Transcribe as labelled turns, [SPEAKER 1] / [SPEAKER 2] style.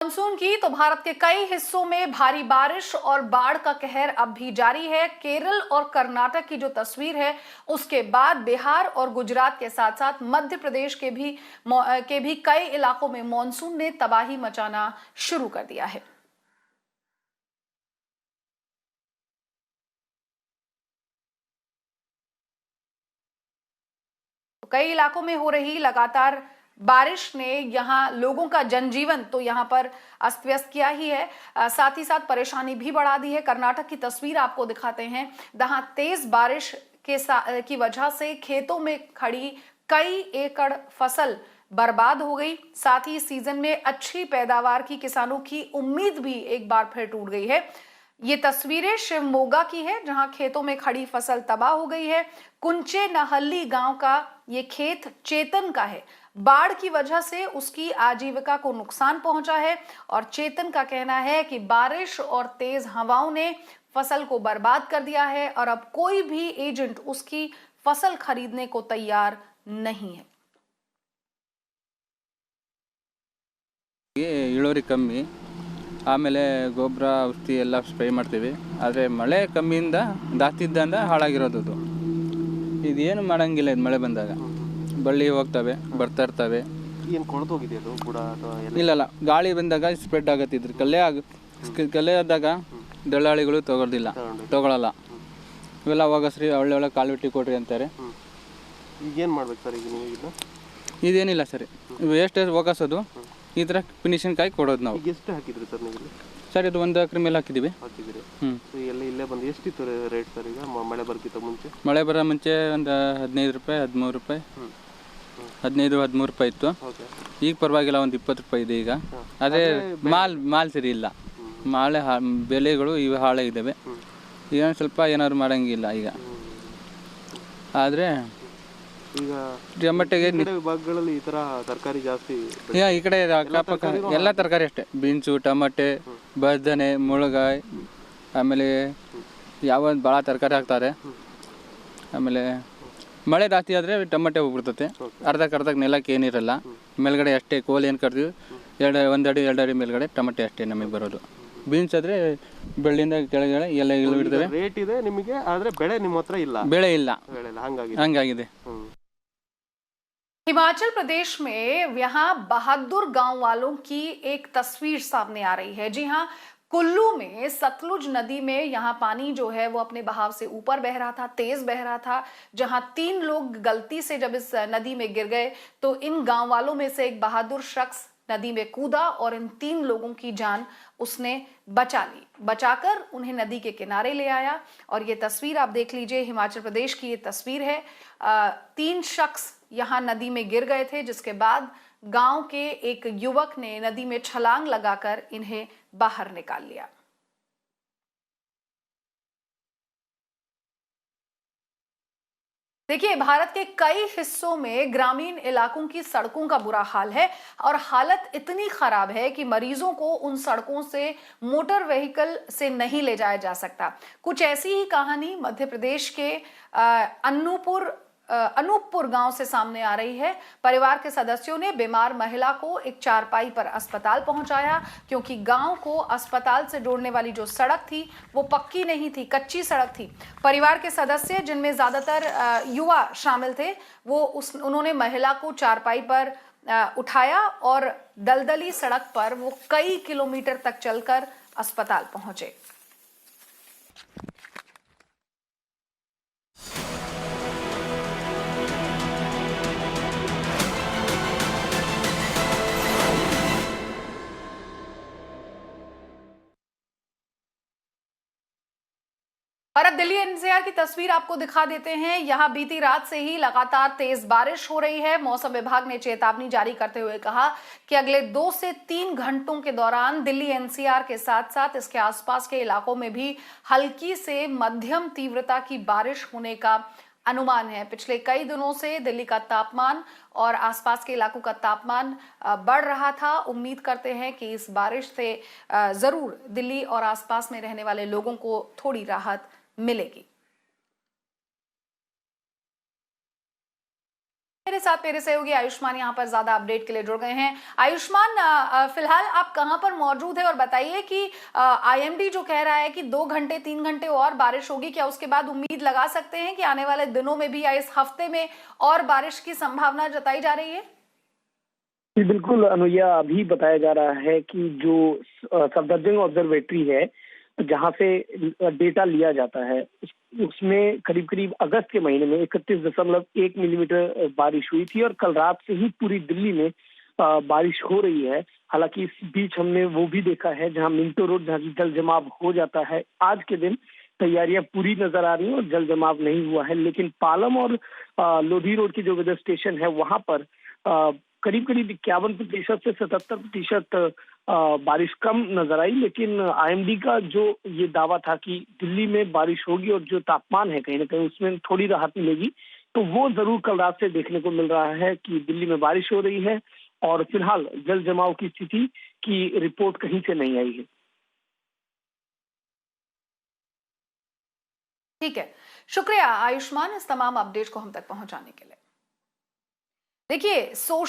[SPEAKER 1] Monsoon की तो भारत के कई हिस्सों में भारी बारिश और बाढ़ का कहर अब भी जारी है। केरल और कर्नाटक की जो तस्वीर है उसके बाद बिहार और गुजरात के साथ साथ मध्य प्रदेश के भी कई इलाकों में मानसून ने तबाही मचाना शुरू कर दिया है। कई इलाकों में हो रही लगातार बारिश ने यहां लोगों का जनजीवन तो यहां पर अस्त व्यस्त किया ही है, साथ ही साथ परेशानी भी बढ़ा दी है। कर्नाटक की तस्वीर आपको दिखाते हैं, जहां तेज बारिश की वजह से खेतों में खड़ी कई एकड़ फसल बर्बाद हो गई। साथ ही सीजन में अच्छी पैदावार की किसानों की उम्मीद भी एक बार फिर टूट गई है। ये तस्वीरें शिवमोगा की है, जहां खेतों में खड़ी फसल तबाह हो गई है। कुंचे नहल्ली गांव का ये खेत चेतन का है। बाढ़ की वजह से उसकी आजीविका को नुकसान पहुंचा है और चेतन का कहना है कि बारिश और तेज हवाओं ने फसल को बर्बाद कर दिया है और अब कोई भी एजेंट उसकी फसल खरीदने को तैयार नहीं है।
[SPEAKER 2] ಇಳುವರಿ ಕಮ್ಮಿ, ಆಮೇಲೆ ಗೊಬ್ಬರ ಔಷಧಿ ಎಲ್ಲ ಸ್ಪ್ರೇ ಮಾಡ್ತೀವಿ. ಆದರೆ ಮಳೆ ಕಮ್ಮಿಯಿಂದ ಜಾಸ್ತಿ ಇದ್ದಂದ ಹಾಳಾಗಿರೋದು. ಇದೇನು ಮಾಡೋಂಗಿಲ್ಲ. ಇದು ಮಳೆ ಬಂದಾಗ ಬಳ್ಳಿ ಹೋಗ್ತವೆ, ಬರ್ತಾ ಇರ್ತವೆ.
[SPEAKER 3] ಏನು ಕೊಳ್ತೋಗಿದೆ ಅದು ಬುಡ ಅಥವಾ
[SPEAKER 2] ಇಲ್ಲ, ಗಾಳಿ ಬಂದಾಗ ಸ್ಪ್ರೆಡ್ ಆಗತ್ತಿದ್ರು. ಕಲೆ ಆದಾಗ ದಳ್ಳಾಳಿಗಳು ತಗೊಳ್ಳಲ್ಲ. ಇವೆಲ್ಲ ಹೋಗಸ್ರಿ, ಒಳ್ಳೆ ಕಾಲುವೆಟ್ಟಿ ಕೊಡ್ರಿ ಅಂತಾರೆ.
[SPEAKER 3] ಈಗೇನು ಮಾಡ್ಬೇಕು ಸರ್? ಈಗ ನೀವು
[SPEAKER 2] ಇದೇನಿಲ್ಲ ಸರ್, ವೇಸ್ಟೇಜ್ ಹೋಗಸೋದು, ಈ ಥರ ಫಿನಿಶಿಂಗ್ ಕಾಯಿ ಕೊಡೋದು ನಾವು.
[SPEAKER 3] ಎಷ್ಟು ಹಾಕಿದ್ರಿ ಸರ್ ನೀವು?
[SPEAKER 2] ಸರ್ ಇದು 1 ಎಕರೆ ಮೇಲೆ ಹಾಕಿದ್ದೀವಿ.
[SPEAKER 3] ಇಲ್ಲೇ ಬಂದು ಎಷ್ಟಿತ್ತು ರೇಟ್ ಸರ್ ಈಗ ಮಳೆ ಬರೋಕ್ಕಿಂತ ಮುಂಚೆ?
[SPEAKER 2] ಮಳೆ ಬರೋ ಮುಂಚೆ ಒಂದು 15 ರೂಪಾಯಿ, 13 ರೂಪಾಯಿ, 15-13 ರೂಪಾಯಿ ಇತ್ತು. ಈಗ ಪರವಾಗಿಲ್ಲ, ಒಂದು 20 ರೂಪಾಯಿ ಇದೆ ಈಗ. ಅದೇ ಮಾಲ್ ಸರಿ ಇಲ್ಲ, ಬೆಲೆಗಳು ಇವು ಹಾಳಾಗಿದ್ದಾವೆ. ಈಗ ಸ್ವಲ್ಪ ಏನಾದ್ರು ಮಾಡೋಂಗಿಲ್ಲ ಈಗ. ಆದರೆ
[SPEAKER 3] ಈಗ
[SPEAKER 2] ಟೊಮೆಟೊಗೆ
[SPEAKER 3] ವಿಭಾಗಗಳಲ್ಲಿ ಈ ಥರ ತರಕಾರಿ ಜಾಸ್ತಿ
[SPEAKER 2] ಈ ಕಡೆ ಅಕ್ಕಪಕ್ಕ ಎಲ್ಲ ತರಕಾರಿ ಅಷ್ಟೇ. ಬೀನ್ಸು, ಟೊಮೆಟೆ, ಬದನೆ, ಮುಳಗಾಯಿ, ಆಮೇಲೆ ಯಾವ ಭಾಳ ತರಕಾರಿ ಹಾಕ್ತಾರೆ. ಆಮೇಲೆ ಮಳೆ ಜಾಸ್ತಿ ಆದರೆ ಟೊಮೆಟೊ ಹೋಗ್ಬಿಡ್ತತೆ. ಅರ್ಧಕ್ಕೆ ನೆಲಕ್ಕೆ ಏನಿರಲ್ಲ. ಮೇಲ್ಗಡೆ ಅಷ್ಟೇ ಕೋಲ್ ಏನು ಕಟ್ತೀವಿ, 1 ಅಡಿ 2 ಅಡಿ ಮೇಲ್ಗಡೆ ಟೊಮೆಟೊ ಅಷ್ಟೇ ನಮಗೆ ಬರೋದು. ಬೀನ್ಸ್ ಆದರೆ ಬೆಳ್ಳಿಂದ ಕೆಳಗಡೆ ಎಲ್ಲ ಇಳಿಬಿಡ್ತವೆ.
[SPEAKER 3] ರೇಟ್ ಇದೆ ನಿಮಗೆ, ಆದರೆ ಬೆಳೆ ನಿಮ್ಮ ಹತ್ರ ಇಲ್ಲ.
[SPEAKER 2] ಬೆಳೆ ಇಲ್ಲ, ಹಂಗಾಗಿದೆ.
[SPEAKER 1] हिमाचल प्रदेश में यहाँ बहादुर गांव वालों की एक तस्वीर सामने आ रही है। जी हाँ, कुल्लू में सतलुज नदी में यहाँ पानी जो है वो अपने बहाव से ऊपर बह रहा था, तेज बह रहा था। जहाँ 3 लोग गलती से जब इस नदी में गिर गए तो इन गांव वालों में से एक बहादुर शख्स नदी में कूदा और इन 3 लोगों की जान उसने बचाकर उन्हें नदी के किनारे ले आया। और ये तस्वीर आप देख लीजिए, हिमाचल प्रदेश की ये तस्वीर है। 3 शख्स यहाँ नदी में गिर गए थे, जिसके बाद गांव के एक युवक ने नदी में छलांग लगाकर इन्हें बाहर निकाल लिया। देखिए, भारत के कई हिस्सों में ग्रामीण इलाकों की सड़कों का बुरा हाल है और हालत इतनी खराब है कि मरीजों को उन सड़कों से मोटर व्हीकल से नहीं ले जाया जा सकता। कुछ ऐसी ही कहानी मध्य प्रदेश के अनूपपुर गांव से सामने आ रही है। परिवार के सदस्यों ने बीमार महिला को एक चारपाई पर अस्पताल पहुंचाया, क्योंकि गांव को अस्पताल से जोड़ने वाली जो सड़क थी वो पक्की नहीं थी, कच्ची सड़क थी। परिवार के सदस्य, जिनमें ज्यादातर युवा शामिल थे, उन्होंने महिला को चारपाई पर उठाया और दलदली सड़क पर वो कई किलोमीटर तक चलकर अस्पताल पहुंचे। और अब दिल्ली एनसीआर की तस्वीर आपको दिखा देते हैं। यहां बीती रात से ही लगातार तेज बारिश हो रही है। मौसम विभाग ने चेतावनी जारी करते हुए कहा कि अगले 2 से 3 घंटों के दौरान दिल्ली एनसीआर के साथ साथ इसके आसपास के इलाकों में भी हल्की से मध्यम तीव्रता की बारिश होने का अनुमान है। पिछले कई दिनों से दिल्ली का तापमान और आसपास के इलाकों का तापमान बढ़ रहा था। उम्मीद करते हैं कि इस बारिश से जरूर दिल्ली और आसपास में रहने वाले लोगों को थोड़ी राहत मिलेगी। मेरे साथ मेरे सहयोगी आयुष्मान यहाँ पर ज्यादा अपडेट के लिए जुड़ गए हैं। आयुष्मान, फिलहाल आप कहाँ पर मौजूद है और बताइए कि आईएमडी जो कह रहा है कि 2 घंटे 3 घंटे और बारिश होगी, क्या उसके बाद उम्मीद लगा सकते हैं कि आने वाले दिनों में भी या इस हफ्ते में और बारिश की संभावना जताई जा रही है?
[SPEAKER 4] जी बिल्कुल अनुया, अभी बताया जा रहा है कि जो सफदरजंग ऑब्जर्वेटरी है जहां से डेटा लिया जाता है उसमें करीब करीब अगस्त के महीने में 31.1 मिलीमीटर बारिश हुई थी और कल रात से ही पूरी दिल्ली में बारिश हो रही है। हालांकि इस बीच हमने वो भी देखा है जहां मिंटो रोड जहां जल जमाव हो जाता है, आज के दिन तैयारियां पूरी नजर आ रही हैं और जल जमाव नहीं हुआ है, लेकिन पालम और लोधी रोड की जो वेदर स्टेशन है वहां पर करीब करीब 51% से 77% बारिश कम नजर आई। लेकिन आईएमडी का जो ये दावा था कि दिल्ली में बारिश होगी और जो तापमान है कहीं ना कहीं उसमें थोड़ी राहत मिलेगी, तो वो जरूर कल रात से देखने को मिल रहा है कि दिल्ली में बारिश हो रही है और फिलहाल जल जमाव की स्थिति की रिपोर्ट कहीं से नहीं आई है।
[SPEAKER 1] ठीक है, शुक्रिया आयुष्मान इस तमाम अपडेट को हम तक पहुंचाने के लिए। देखिए, सोशल